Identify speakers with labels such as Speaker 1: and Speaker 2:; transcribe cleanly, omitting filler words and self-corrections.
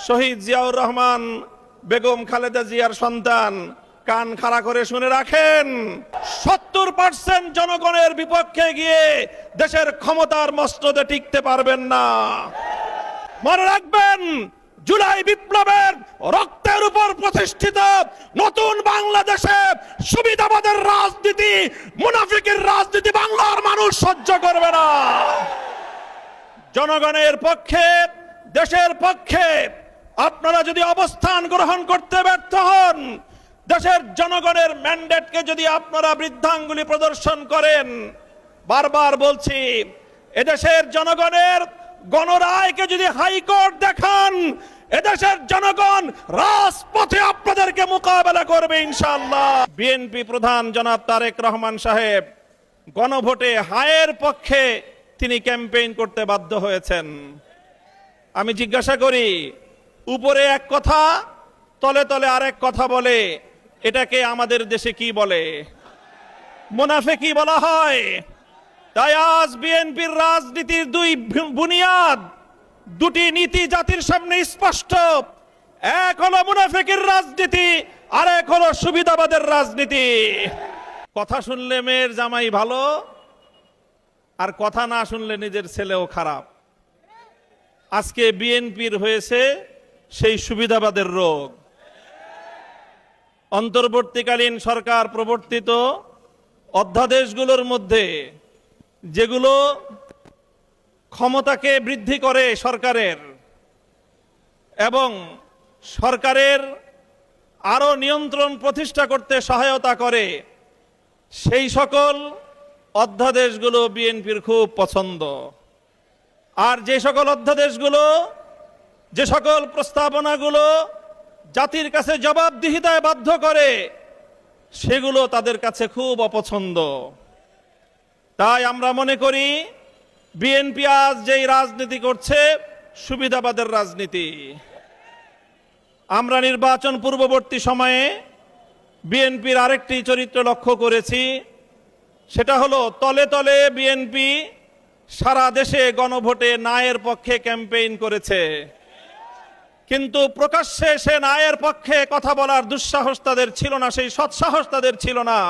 Speaker 1: শহীদ জিয়াউর রহমান বেগম খালেদা জিয়ার সন্তান, কান খাড়া করে শুনে রাখেন, 70% জনগণের বিপক্ষে গিয়ে দেশের ক্ষমতার মসনদে টিকতে পারবেন না। মনে রাখবেন, জুলাই বিপ্লবের রক্তের উপর প্রতিষ্ঠিত নতুন বাংলাদেশে সুবিধাবাদের রাজনীতি, মুনাফিকের রাজনীতি বাংলার মানুষ সহ্য করবে না। জনগণের পক্ষে, দেশের পক্ষে আপনারা যদি অবস্থান গ্রহণ করতে ব্যর্থ হন, দেশের জনগণের ম্যান্ডেটকে যদি আপনারা বৃদ্ধাঙ্গুলি প্রদর্শন করেন, বারবার বলছি, এদেশের জনগণের গণরায়কে যদি হাইকোর্ট দেখান, এদেশের জনগণ রাজপথে আপনাদেরকে মোকাবেলা করবে ইনশাআল্লাহ। বিএনপি প্রধান জনাব তারেক রহমান সাহেব গণভোটে হায়ের পক্ষে তিনি ক্যাম্পেইন করতে বাধ্য হয়েছেন। আমি জিজ্ঞাসা করি, উপরে এক কথা, তলে তলে আরেক কথা বলে, এটাকে আমাদের দেশে কি বলে? মুনাফিকি বলা হয়। তাই আজ বিএনপির রাজনীতির দুই বুনিয়াদ, দুটি নীতি জাতির সামনে স্পষ্ট। এক হলো মুনাফিকের রাজনীতি, আর এক হলো সুবিধাবাদের রাজনীতি। কথা শুনলে মেয়ের জামাই ভালো, আর কথা না শুনলে নিজের ছেলেও খারাপ। আজকে বিএনপির হয়েছে সেই সুবিধাবাদের রোগ। অন্তর্বর্তীকালীন সরকার প্রবর্তিত অধ্যাদেশগুলোর মধ্যে যেগুলো ক্ষমতাকে বৃদ্ধি করে সরকারের এবং সরকারের আরো নিয়ন্ত্রণ প্রতিষ্ঠা করতে সহায়তা করে, সেই সকল অধ্যাদেশগুলো বিএনপির খুব পছন্দ। আর যে সকল অধ্যাদেশগুলো, যে সকল প্রস্তাবনাগুলো জাতির কাছে জবাবদিহিতায় বাধ্য করে, সেগুলো তাদের কাছে খুব অপছন্দ। তাই আমরা মনে করি বিএনপি আজ যেই রাজনীতি করছে, সুবিধাবাদের রাজনীতি। আমরা নির্বাচন পূর্ববর্তী সময়ে বিএনপির আরেকটি চরিত্র লক্ষ্য করেছি, সেটা হলো তলে তলে বিএনপি সারা দেশে গণভোটে নায়ের পক্ষে ক্যাম্পেইন করেছে, কিন্তু প্রকাশ্যে সে নায়ের পক্ষে কথা বলার দুঃসাহস তাদের ছিল না, সেই সৎসাহস তাদের ছিল না।